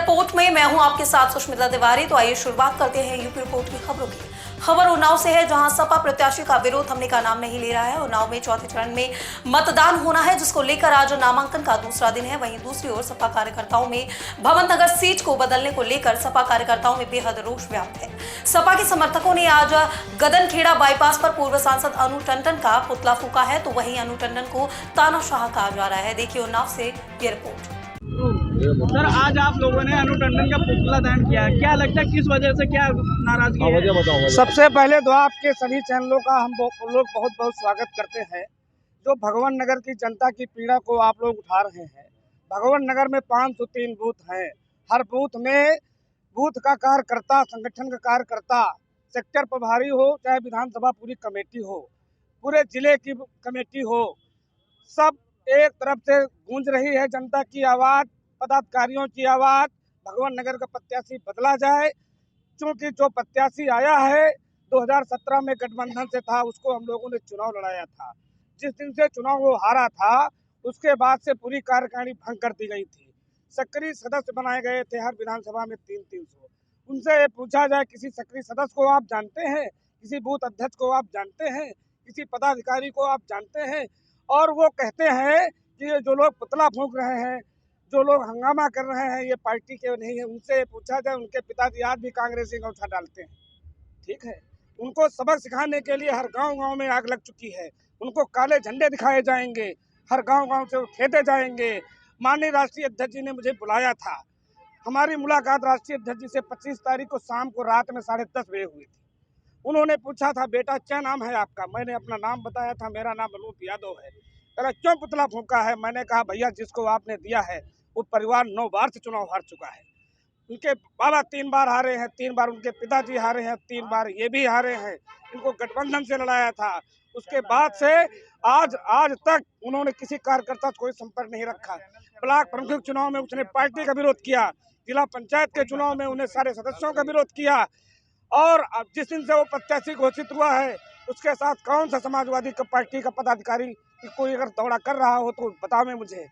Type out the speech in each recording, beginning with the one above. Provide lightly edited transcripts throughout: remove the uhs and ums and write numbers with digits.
Report में मैं हूं आपके साथ सुष्मिता तिवारी। तो आइए शुरुआत करते हैं यूपी रिपोर्ट की खबरों की। खबर उन्नाव से है, जहां सपा प्रत्याशी का विरोध थमने का नाम नहीं ले रहा है। उन्नाव में चौथे चरण में मतदान होना है, जिसको लेकर आज नामांकन का दूसरा दिन है। वहीं दूसरी ओर सपा कार्यकर्ताओं में भवन नगर सीट को बदलने को लेकर सपा कार्यकर्ताओं में बेहद रोष व्याप्त है। सपा के समर्थकों ने आज गगनखेड़ा बाईपास पर पूर्व सांसद अनु टंडन का पुतला फूका है, तो वहीं अनु टंडन को तानाशाह कहा जा रहा है। देखिए उन्नाव से ये रिपोर्ट। सर, आज आप लोगों ने अनु टंडन का पुतला दहन किया, क्या लगता है किस वजह से, क्या नाराजगी है? सबसे पहले तो आपके सभी चैनलों का हम लोग बहुत बहुत स्वागत करते हैं। जो भगवान नगर की जनता की पीड़ा को आप लोग उठा रहे हैं। भगवान नगर में 503 बूथ हैं। हर बूथ में बूथ का कार्यकर्ता, संगठन का कार्यकर्ता, सेक्टर प्रभारी हो चाहे विधानसभा पूरी कमेटी हो, पूरे जिले की कमेटी हो, सब एक तरफ से गूंज रही है जनता की आवाज़, पदाधिकारियों की आवाज़। भगवान नगर का प्रत्याशी बदला जाए, क्योंकि जो प्रत्याशी आया है 2017 में गठबंधन से था, उसको हम लोगों ने चुनाव लड़ाया था। जिस दिन से चुनाव वो हारा था, उसके बाद से पूरी कार्यकारिणी भंग कर दी गई थी। सक्रिय सदस्य बनाए गए थे हर विधानसभा में 300-300। उनसे पूछा जाए, किसी सक्रिय सदस्य को आप जानते हैं? किसी बूथ अध्यक्ष को आप जानते हैं? किसी पदाधिकारी को आप जानते हैं? और वो कहते हैं कि ये जो लोग पुतला फूंक रहे हैं, जो लोग हंगामा कर रहे हैं, ये पार्टी के नहीं है। उनसे पूछा जाए, उनके पिताजी आज भी कांग्रेसी अंगूठा डालते हैं। ठीक है, उनको सबक सिखाने के लिए हर गांव-गांव में आग लग चुकी है। उनको काले झंडे दिखाए जाएंगे, हर गांव-गांव से वो खेदे जाएंगे। माननीय राष्ट्रीय अध्यक्ष जी ने मुझे बुलाया था। हमारी मुलाकात राष्ट्रीय अध्यक्ष जी से 25 तारीख को शाम को रात में 10:30 बजे हुई थी। उन्होंने पूछा था, बेटा क्या नाम है आपका? मैंने अपना नाम बताया था, मेरा नाम अनूप यादव है। कहा क्यों पुतला फूंका है? मैंने कहा भैया, जिसको आपने दिया है वो परिवार 9 बार से चुनाव हार चुका है। उनके बाबा 3 बार हारे हैं, 3 बार उनके पिताजी हारे हैं, 3 बार ये भी हारे हैं। इनको गठबंधन से लड़ाया था। उसके बाद से आज तक उन्होंने किसी कार्यकर्ता से कोई संपर्क नहीं रखा। ब्लॉक प्रमुख चुनाव में उसने पार्टी का विरोध किया, जिला पंचायत के चुनाव में उन्हें सारे सदस्यों का विरोध किया। और जिस दिन से वो प्रत्याशी घोषित हुआ है, उसके साथ कौन सा समाजवादी का पार्टी का पदाधिकारी कोई अगर दौड़ा कर रहा हो तो बताओ मुझे।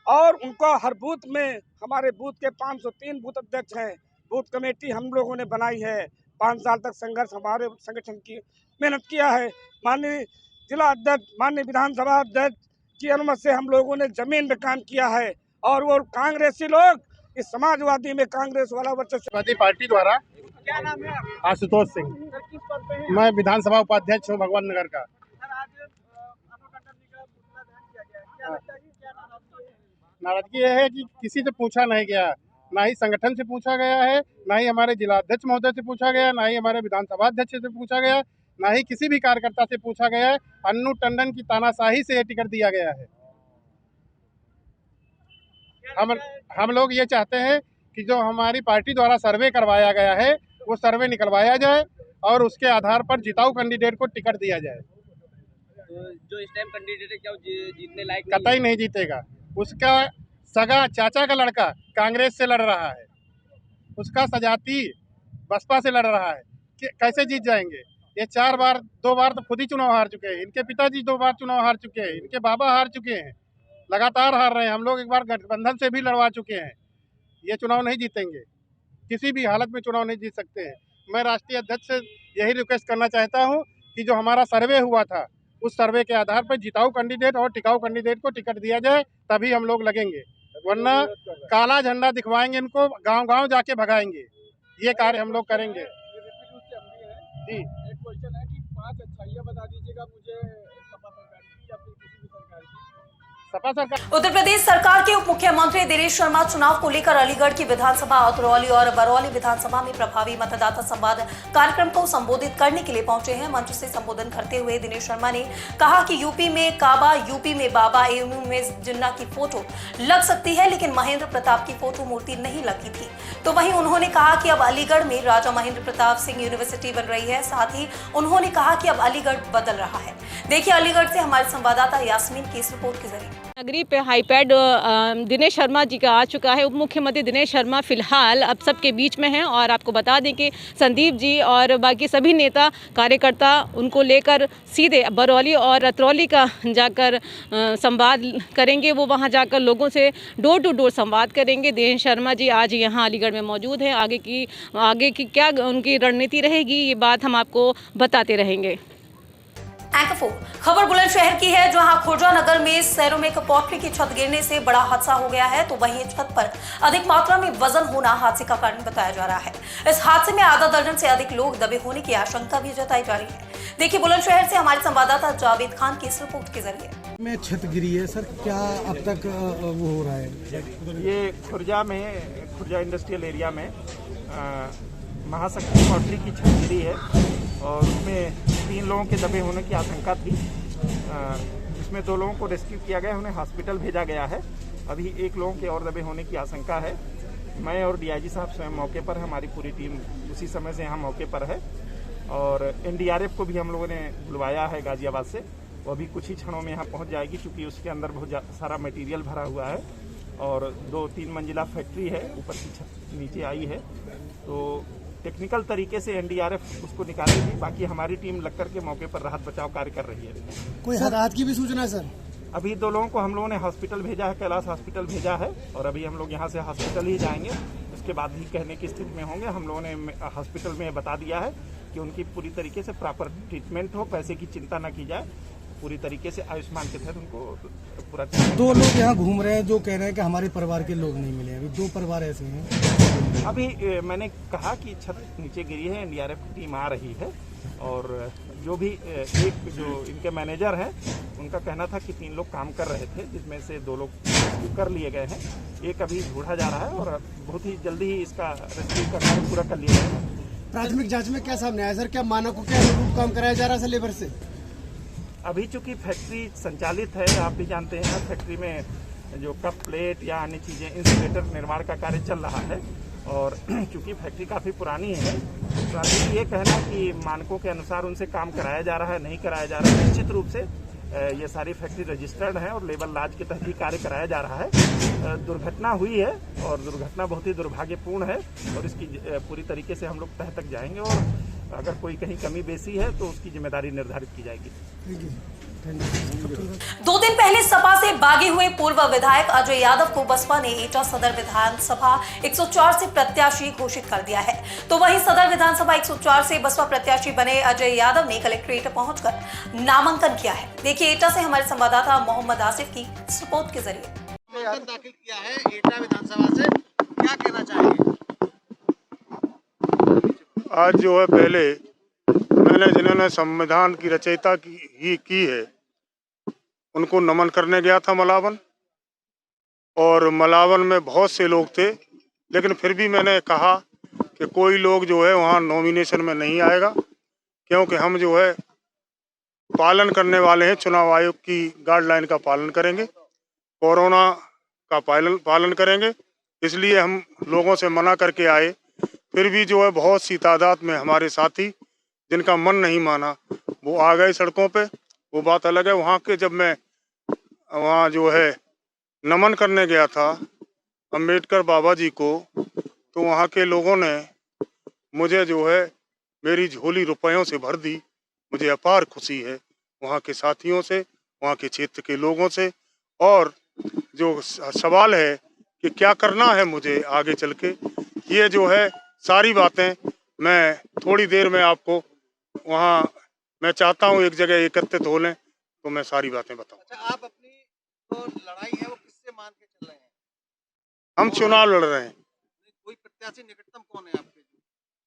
और उनको हर बूथ में, हमारे बूथ के 503 बूथ अध्यक्ष हैं। बूथ कमेटी हम लोगों ने बनाई है। 5 साल तक संघर्ष हमारे संगठन की मेहनत किया है। माननीय जिला अध्यक्ष, माननीय विधानसभा अध्यक्ष की अनुमति से हम लोगों ने जमीन पे काम किया है। और वो कांग्रेसी लोग इस समाजवादी में कांग्रेस वाला वर्चस्व पार्टी द्वारा। क्या नाम है आपका? आशुतोष सिंह। सर, किस पद पे हैं? मैं विधानसभा उपाध्यक्ष हूँ भगवान नगर का। सर, आज अनु टंडन जी का पुतला दहन किया गया है, क्या लगता है कि क्या नाराजगी है? नाराजगी यह है कि किसी से पूछा नहीं गया, ना ही संगठन से पूछा गया है, ना ही हमारे जिला अध्यक्ष महोदय से पूछा गया, ना ही हमारे विधानसभा अध्यक्ष से पूछा गया, ना ही किसी भी कार्यकर्ता से पूछा गया है। अनु टंडन की तानाशाही से यह टिकट दिया गया है। हम लोग ये चाहते हैं कि जो हमारी पार्टी द्वारा सर्वे करवाया गया है, वो सर्वे निकलवाया जाए और उसके आधार पर जिताऊ कैंडिडेट को टिकट दिया जाए। जो इस टाइम कैंडिडेट है, क्या जीतने लायक कतई नहीं जीतेगा। उसका सगा चाचा का लड़का कांग्रेस से लड़ रहा है, उसका सजाती बसपा से लड़ रहा है। कैसे जीत जाएंगे? ये 2 बार तो खुद ही चुनाव हार चुके हैं। इनके पिताजी 2 बार चुनाव हार चुके हैं, इनके बाबा हार चुके हैं, लगातार हार रहे हैं। हम लोग एक बार गठबंधन से भी लड़वा चुके हैं। ये चुनाव नहीं जीतेंगे, किसी भी हालत में चुनाव नहीं जीत सकते हैं। मैं राष्ट्रीय अध्यक्ष से यही रिक्वेस्ट करना चाहता हूं कि जो हमारा सर्वे हुआ था, उस सर्वे के आधार पर जिताऊ कैंडिडेट और टिकाऊ कैंडिडेट को टिकट दिया जाए, तभी हम लोग लगेंगे। वरना काला झंडा दिखवाएंगे, इनको गांव-गांव जाके भगाएंगे। ये कार्य हम लोग करेंगे। जी, एक क्वेश्चन है कि 5 अच्छाइयाँ बता दीजिएगा मुझे सपा सरकार की या फिर किसी भी सरकार की। सपा सरकार। उत्तर प्रदेश सरकार के उप मुख्यमंत्री दिनेश शर्मा चुनाव को लेकर अलीगढ़ की विधानसभा अतरौली और बरौली विधानसभा में प्रभावी मतदाता संवाद कार्यक्रम को संबोधित करने के लिए पहुंचे हैं। मंच से संबोधन करते हुए दिनेश शर्मा ने कहा कि यूपी में काबा, यूपी में बाबा, एमयू में जिन्ना की फोटो लग सकती है, लेकिन महेंद्र प्रताप की फोटो मूर्ति नहीं लगी थी। तो वहीं उन्होंने कहा कि अब अलीगढ़ में राजा महेंद्र प्रताप सिंह यूनिवर्सिटी बन रही है। साथ ही उन्होंने कहा कि अब अलीगढ़ बदल रहा है। देखिए अलीगढ़ से हमारे संवाददाता यास्मीन की इस रिपोर्ट के जरिए। नगरी पे हाईपैड दिनेश शर्मा जी का आ चुका है। उप मुख्यमंत्री दिनेश शर्मा फिलहाल अब सबके बीच में हैं और आपको बता दें कि संदीप जी और बाकी सभी नेता कार्यकर्ता उनको लेकर सीधे बरौली और रतरौली का जाकर संवाद करेंगे। वो वहां जाकर लोगों से डोर टू डोर संवाद करेंगे। दिनेश शर्मा जी आज यहाँ अलीगढ़ में मौजूद हैं। आगे की क्या उनकी रणनीति रहेगी ये बात हम आपको बताते रहेंगे। एंकर 4 खबर बुलंदशहर की है, जहां खुर्जा नगर में शहरों में एक पॉटरी की छत गिरने से बड़ा हादसा हो गया है, तो वहीं छत पर अधिक मात्रा में वजन होना हादसे का कारण बताया जा रहा है। इस हादसे में आधा दर्जन से अधिक लोग दबे होने की आशंका भी जताई जा रही है। देखिए बुलंदशहर से हमारे संवाददाता जावेद खान की इस रिपोर्ट के जरिए। में छत गिरी है सर, क्या अब तक वो हो रहा है? ये खुर्जा इंडस्ट्रियल एरिया में महाशक्ति पॉटरी की छत गिरी है और उसमें 3 लोगों के दबे होने की आशंका थी। इसमें 2 लोगों को रेस्क्यू किया गया, उन्हें हॉस्पिटल भेजा गया है। अभी 1 लोगों के और दबे होने की आशंका है। मैं और डीआईजी साहब स्वयं मौके पर, हमारी पूरी टीम उसी समय से यहाँ मौके पर है और एनडीआरएफ को भी हम लोगों ने बुलवाया है गाजियाबाद से। वो अभी कुछ ही क्षणों में यहाँ पहुँच जाएगी, क्योंकि उसके अंदर बहुत सारा मटेरियल भरा हुआ है और 2-3 मंजिला फैक्ट्री है, ऊपर की छत नीचे आई है। तो टेक्निकल तरीके से एनडीआरएफ उसको निकालेगी। बाकी हमारी टीम लग करके मौके पर राहत बचाव कार्य कर रही है। कोई हादसे की भी सूचना है सर? अभी 2 लोगों को हम लोगों ने हॉस्पिटल भेजा है, कैलाश हॉस्पिटल भेजा है और अभी हम लोग यहाँ से हॉस्पिटल ही जाएंगे। उसके बाद ही कहने की स्थिति में होंगे। हम लोगों ने हॉस्पिटल में बता दिया है कि उनकी पूरी तरीके से प्रॉपर ट्रीटमेंट हो, पैसे की चिंता न की जाए, पूरी तरीके से आयुष्मान के तहत उनको पूरा। 2 लोग यहाँ घूम रहे हैं जो कह रहे हैं कि हमारे परिवार के लोग नहीं मिले। अभी 2 परिवार ऐसे हैं। अभी मैंने कहा कि छत नीचे गिरी है, एनडीआरएफ की टीम आ रही है और जो भी एक जो इनके मैनेजर हैं उनका कहना था कि 3 लोग काम कर रहे थे, जिसमें से 2 लोग कर लिए गए हैं। एक अभी ढूंढा जा रहा है और बहुत ही जल्दी ही इसका रेस्क्यू का कार्य पूरा कर लिया जाएगा। प्राथमिक जांच में क्या सामने आया सर? क्या मानकों के अनुरूप काम कराया जा रहा है लेबर से? अभी चूंकि फैक्ट्री संचालित है, आप भी जानते हैं, फैक्ट्री में जो कप प्लेट या अन्य चीज़ें इंसुलेटर निर्माण का कार्य चल रहा है और चूंकि फैक्ट्री काफ़ी पुरानी है तो अभी ये कहना कि मानकों के अनुसार उनसे काम कराया जा रहा है, नहीं कराया जा रहा है, निश्चित रूप से ये सारी फैक्ट्री रजिस्टर्ड है और लेबर लॉज के तहत ही कार्य कराया जा रहा है। दुर्घटना हुई है और दुर्घटना बहुत ही दुर्भाग्यपूर्ण है और इसकी पूरी तरीके से हम लोग तह तक जाएंगे और अगर कोई कहीं कमी बेसी है तो उसकी जिम्मेदारी निर्धारित की जाएगी। 2 दिन पहले सपा से बागी हुए पूर्व विधायक अजय यादव को बसपा ने एटा सदर विधानसभा 104 से प्रत्याशी घोषित कर दिया है, तो वहीं सदर विधानसभा 104 से बसपा प्रत्याशी बने अजय यादव ने कलेक्ट्रेट पहुंचकर नामांकन किया है। देखिए एटा से हमारे संवाददाता मोहम्मद आसिफ की रिपोर्ट के जरिए। नामांकन दाखिल किया है एटा विधानसभा से, क्या कहना चाहेंगे? आज जो है पहले मैंने जिन्होंने संविधान की रचयिता की है उनको नमन करने गया था मलावन, और मलावन में बहुत से लोग थे, लेकिन फिर भी मैंने कहा कि कोई लोग जो है वहाँ नॉमिनेशन में नहीं आएगा, क्योंकि हम जो है पालन करने वाले हैं, चुनाव आयोग की गाइडलाइन का पालन करेंगे, कोरोना का पालन करेंगे, इसलिए हम लोगों से मना करके आए। फिर भी जो है बहुत सी तादाद में हमारे साथी जिनका मन नहीं माना वो आ गए सड़कों पे, वो बात अलग है। वहाँ के जब मैं वहाँ जो है नमन करने गया था अंबेडकर बाबा जी को, तो वहाँ के लोगों ने मुझे जो है मेरी झोली रुपयों से भर दी। मुझे अपार खुशी है वहाँ के साथियों से, वहाँ के क्षेत्र के लोगों से। और जो सवाल है कि क्या करना है मुझे आगे चल के, ये जो है सारी बातें मैं थोड़ी देर में आपको वहाँ मैं चाहता हूँ एक जगह एकत्रित हो लें तो मैं सारी बातें बताऊँ। अच्छा, आप अपनी तो लड़ाई है वो किससे मान के चल रहे हैं? हम चुनाव लड़ रहे हैं। कोई प्रत्याशी निकटतम कौन है आपके?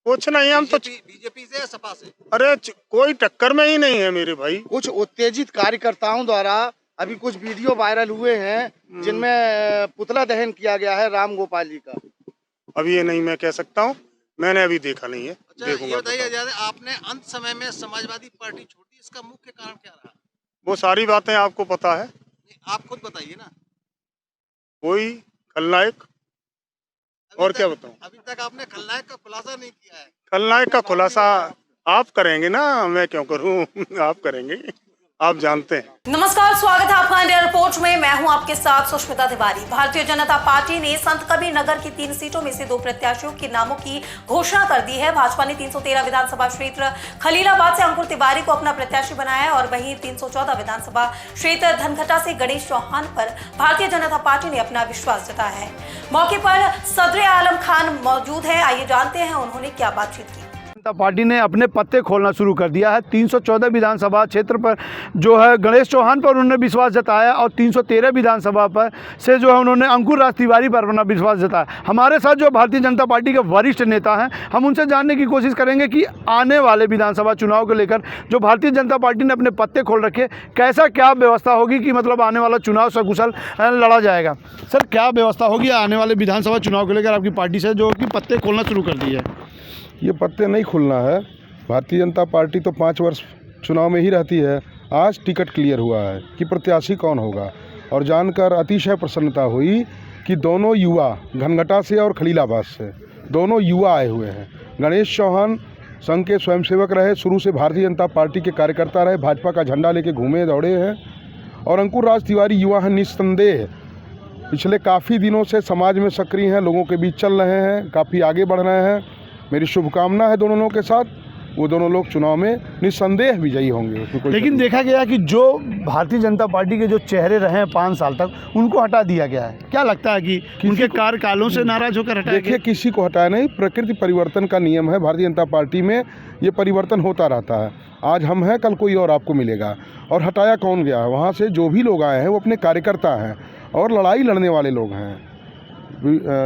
कुछ नहीं, हम तो बीजेपी से या सपा से? अरे कोई टक्कर में ही नहीं है मेरे भाई। कुछ उत्तेजित कार्यकर्ताओं द्वारा अभी कुछ वीडियो वायरल हुए हैं जिनमें पुतला दहन किया गया है राम गोपाल जी का। अभी ये नहीं मैं कह सकता हूँ, मैंने अभी देखा नहीं है। अच्छा, ये बताइए, आपने अंत समय में समाजवादी पार्टी छोड़ दी, इसका मुख्य कारण क्या रहा? वो सारी बातें आपको पता है। आप खुद बताइए ना। कोई खलनायक, और क्या बताऊं? अभी तक आपने खलनायक का खुलासा नहीं किया है। खलनायक का खुलासा आप करेंगे ना, मैं क्यों करूं? आप करेंगे। आप जानते हैं। नमस्कार, स्वागत है आपका इंडिया रिपोर्ट में। मैं हूं आपके साथ सुष्मिता तिवारी। भारतीय जनता पार्टी ने संत कबीर नगर की 3 सीटों में से 2 प्रत्याशियों के नामों की घोषणा कर दी है। भाजपा ने 313 विधानसभा क्षेत्र खलीलाबाद से अंकुर तिवारी को अपना प्रत्याशी बनाया है और वहीं 314 विधानसभा क्षेत्र धनघटा से गणेश चौहान पर भारतीय जनता पार्टी ने अपना विश्वास जताया है। मौके पर सदर आलम खान मौजूद है। आइए जानते हैं उन्होंने क्या बातचीत की। जनता पार्टी ने अपने पत्ते खोलना शुरू कर दिया है। 314 विधानसभा क्षेत्र पर जो है गणेश चौहान पर उन्होंने विश्वास जताया और 313 विधानसभा पर से जो है उन्होंने अंकुर राज तिवारी पर अपना विश्वास जताया। हमारे साथ जो भारतीय जनता पार्टी के वरिष्ठ नेता हैं, हम उनसे जानने की कोशिश करेंगे कि आने वाले विधानसभा चुनाव को लेकर जो भारतीय जनता पार्टी ने अपने पत्ते खोल रखे, कैसा क्या व्यवस्था होगी कि मतलब आने वाला चुनाव सकुशल लड़ा जाएगा। सर, क्या व्यवस्था होगी आने वाले विधानसभा चुनाव को लेकर आपकी पार्टी से जो कि पत्ते खोलना शुरू कर दिए है? ये पत्ते नहीं खुलना है। भारतीय जनता पार्टी तो 5 वर्ष चुनाव में ही रहती है। आज टिकट क्लियर हुआ है कि प्रत्याशी कौन होगा और जानकर अतिशय प्रसन्नता हुई कि दोनों युवा घनघटा से और खलीलाबाद से दोनों युवा आए हुए हैं। गणेश चौहान संघ के स्वयंसेवक रहे, शुरू से भारतीय जनता पार्टी के कार्यकर्ता रहे, भाजपा का झंडा लेके घूमे दौड़े हैं। और अंकुर राज तिवारी युवा हैं, निस्संदेह पिछले काफ़ी दिनों से समाज में सक्रिय हैं, लोगों के बीच चल रहे हैं, काफ़ी आगे बढ़ रहे हैं। मेरी शुभकामना है दोनों लोगों के साथ। वो दोनों लोग चुनाव में निस्संदेह विजयी होंगे। लेकिन देखा गया कि जो भारतीय जनता पार्टी के जो चेहरे रहे हैं 5 साल तक, उनको हटा दिया गया है। क्या लगता है कि उनके कार्यकालों से नाराज होकर हटाया गया? देखिए, किसी को हटाया नहीं। प्रकृति परिवर्तन का नियम है। भारतीय जनता पार्टी में ये परिवर्तन होता रहता है। आज हम हैं, कल कोई और आपको मिलेगा। और हटाया कौन गया है? वहाँ से जो भी लोग आए हैं वो अपने कार्यकर्ता हैं और लड़ाई लड़ने वाले लोग हैं।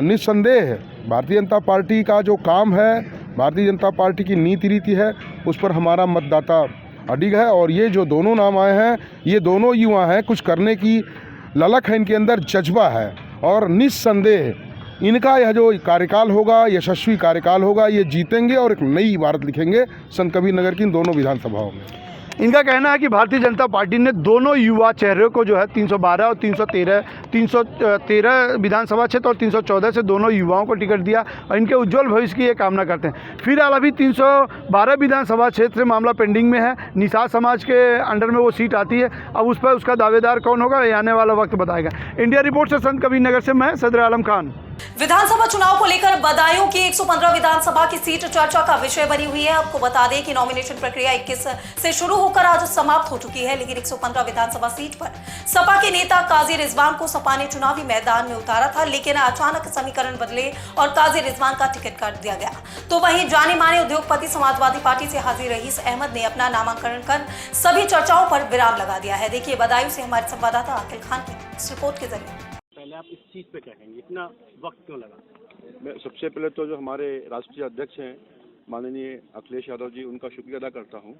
निस्संदेह भारतीय जनता पार्टी का जो काम है, भारतीय जनता पार्टी की नीति रीति है, उस पर हमारा मतदाता अडिग है। और ये जो दोनों नाम आए हैं, ये दोनों युवा हैं, कुछ करने की ललक है इनके अंदर, जज्बा है। और निस्संदेह इनका यह जो कार्यकाल होगा, यशस्वी कार्यकाल होगा, ये जीतेंगे और एक नई इबारत लिखेंगे संत कबीर नगर की इन दोनों विधानसभाओं में। इनका कहना है कि भारतीय जनता पार्टी ने दोनों युवा चेहरों को जो है 312 और 313 विधानसभा क्षेत्र और 314 से दोनों युवाओं को टिकट दिया और इनके उज्जवल भविष्य की ये कामना करते हैं। फिलहाल अभी 312 विधानसभा क्षेत्र से मामला पेंडिंग में है। निषाद समाज के अंडर में वो सीट आती है। अब उस पर उसका दावेदार कौन होगा, ये आने वाला वक्त बताएगा। इंडिया रिपोर्ट से संत कबीर नगर से मैं सदर आलम खान। विधानसभा चुनाव को लेकर बदायूं की 115 विधानसभा की सीट चर्चा का विषय बनी हुई है। आपको बता दें कि नॉमिनेशन प्रक्रिया 21 से शुरू होकर आज समाप्त हो चुकी है, लेकिन 115 विधानसभा सीट पर सपा के नेता काजी रिजवान को सपा ने चुनावी मैदान में उतारा था, लेकिन अचानक समीकरण बदले और काजी रिजवान का टिकट काट दिया गया। तो वहीं जाने माने उद्योगपति समाजवादी पार्टी से हाजी रईस अहमद ने अपना नामांकन कर सभी चर्चाओं पर विराम लगा दिया है। देखिए बदायूं से हमारे संवाददाता अखिल खान की इस रिपोर्ट के जरिए। पहले आप इस चीज़ पे क्या कहेंगे, इतना वक्त क्यों लगा? मैं सबसे पहले तो जो हमारे राष्ट्रीय अध्यक्ष हैं माननीय अखिलेश यादव जी, उनका शुक्रिया अदा करता हूं।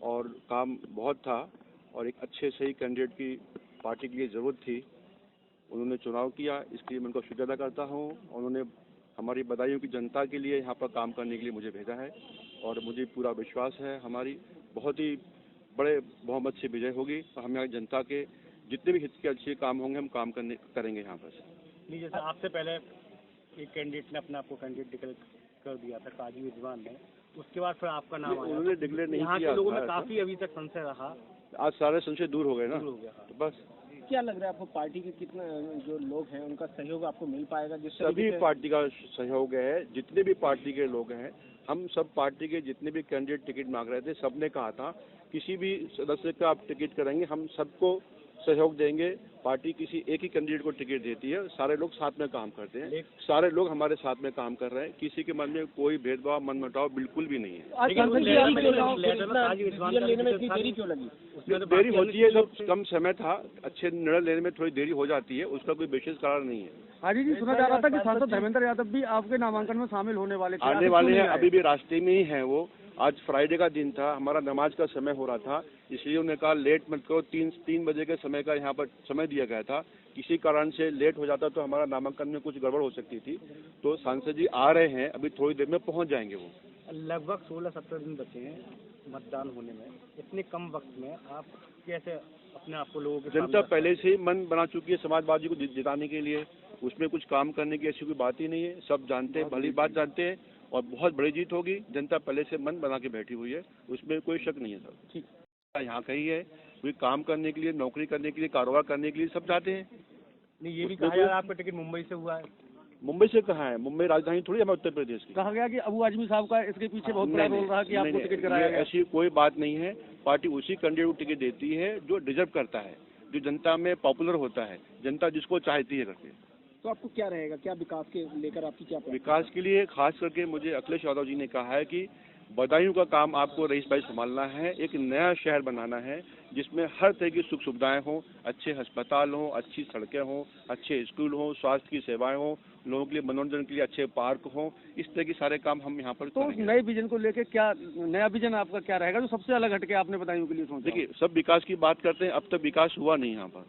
और काम बहुत था और एक अच्छे सही कैंडिडेट की पार्टी के लिए ज़रूरत थी। उन्होंने चुनाव किया, इसके लिए मैं उनका शुक्रिया अदा करता हूं। उन्होंने हमारी बदायूं की जनता के लिए यहाँ पर काम करने के लिए मुझे भेजा है और मुझे पूरा विश्वास है हमारी बहुत ही बड़े बहुमत से विजय होगी। हम यहाँ जनता के जितने भी हित के अच्छे काम होंगे हम काम करेंगे यहाँ पर। नहीं, जैसे आपसे पहले एक कैंडिडेट ने अपने आपको कैंडिडेट डिक्लेयर कर दिया था, काजी रिजवान ने, उसके बाद फिर आपका नाम आया। उन्होंने डिक्लेयर नहीं किया। यहाँ के लोगों में काफी अभी तक संशय रहा। आज सारे संशय दूर हो गए ना, तो बस। क्या लग रहा है आपको, पार्टी के कितना जो लोग हैं उनका सहयोग आपको मिल पाएगा? सभी पार्टी का सहयोग है, जितने भी पार्टी के लोग हैं, हम सब पार्टी के जितने भी कैंडिडेट टिकट मांग रहे थे, सबने कहा था किसी भी सदस्य का आप टिकट करेंगे हम सबको सहयोग देंगे। पार्टी किसी एक ही कैंडिडेट को टिकट देती है, सारे लोग साथ में काम करते हैं, सारे लोग हमारे साथ में काम कर रहे हैं। किसी के मन में कोई भेदभाव मनमुटाव बिल्कुल भी नहीं है। देरी होती है, जब कम समय था, अच्छे निर्णय लेने में थोड़ी देरी हो जाती है, उसका कोई विशेष कारण नहीं है। हाजी जी, सुना जा रहा था कि सांसद धर्मेंद्र यादव भी आपके नामांकन में शामिल होने वाले थे। आने वाले हैं, अभी भी रास्ते में ही हैं वो। आज फ्राइडे का दिन था, हमारा नमाज का समय हो रहा था, इसलिए उन्होंने कहा लेट मत करो। 3 बजे के समय का यहाँ पर समय दिया गया था। किसी कारण से लेट हो जाता तो हमारा नामांकन में कुछ गड़बड़ हो सकती थी। तो सांसद जी आ रहे हैं, अभी थोड़ी देर में पहुँच जाएंगे वो। लगभग 16-17 दिन बचे हैं मतदान होने में। इतने कम वक्त में आप कैसे अपने आप को लोगों के जनता पहले से ही मन बना चुकी है समाजवादी को जिताने के लिए, उसमें कुछ काम करने की ऐसी कोई बात ही नहीं है। सब जानते हैं, भली बात जानते हैं और बहुत बड़ी जीत होगी। जनता पहले से मन बना के बैठी हुई है, उसमें कोई शक नहीं है सर। ठीक। यहाँ का ही है, वे काम करने के लिए, नौकरी करने के लिए, कारोबार करने के लिए सब जाते हैं। नहीं, ये भी कहा जा रहा है आपका टिकट मुंबई से हुआ है। मुंबई से कहाँ है? मुंबई राजधानी थोड़ी है उत्तर प्रदेश की। कहा गया कि अबू आजमी साहब का इसके पीछे बहुत बड़ा रोल रहा कि आपको टिकट कराया गया। ऐसी कोई बात नहीं है। पार्टी उसी कैंडिडेट को टिकट देती है जो डिजर्व करता है, जो जनता में पॉपुलर होता है, जनता जिसको चाहती है करके। तो आपको क्या रहेगा, क्या विकास के लेकर आपकी क्या विकास के लिए खास करके मुझे अखिलेश यादव जी ने कहा है कि बदायूं का काम आपको रईस भाई संभालना है, एक नया शहर बनाना है जिसमें हर तरह की सुख सुविधाएं हों, अच्छे अस्पताल हों, अच्छी सड़कें हों, अच्छे स्कूल हों, स्वास्थ्य की सेवाएं हों, लोगों के लिए मनोरंजन के लिए अच्छे पार्क हों, इस तरह के सारे काम हम यहाँ पर तो नए विजन को लेकर क्या नया विजन आपका क्या रहेगा जो सबसे अलग हटके आपने बदायूं के लिए सोचा? देखिए, सब विकास की बात करते हैं, अब तक विकास हुआ नहीं यहाँ पर।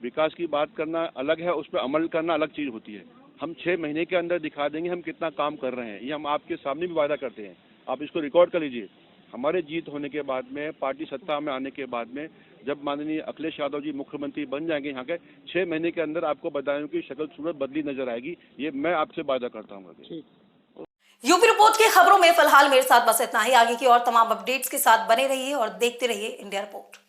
विकास की बात करना अलग है, उस पर अमल करना अलग चीज़ होती है। हम 6 महीने के अंदर दिखा देंगे हम कितना काम कर रहे हैं, ये हम आपके सामने भी वादा करते हैं। आप इसको रिकॉर्ड कर लीजिए। हमारे जीत होने के बाद में, पार्टी सत्ता में आने के बाद में, जब माननीय अखिलेश यादव जी मुख्यमंत्री बन जाएंगे यहाँ के, 6 महीने के अंदर आपको बदायूं की शक्ल सूरत बदली नजर आएगी, ये मैं आपसे वादा करता हूँ। यूपी रिपोर्ट की खबरों में फिलहाल मेरे साथ बस इतना ही। आगे की और तमाम अपडेट्स के साथ बने रहिए और देखते रहिए इंडिया रिपोर्ट।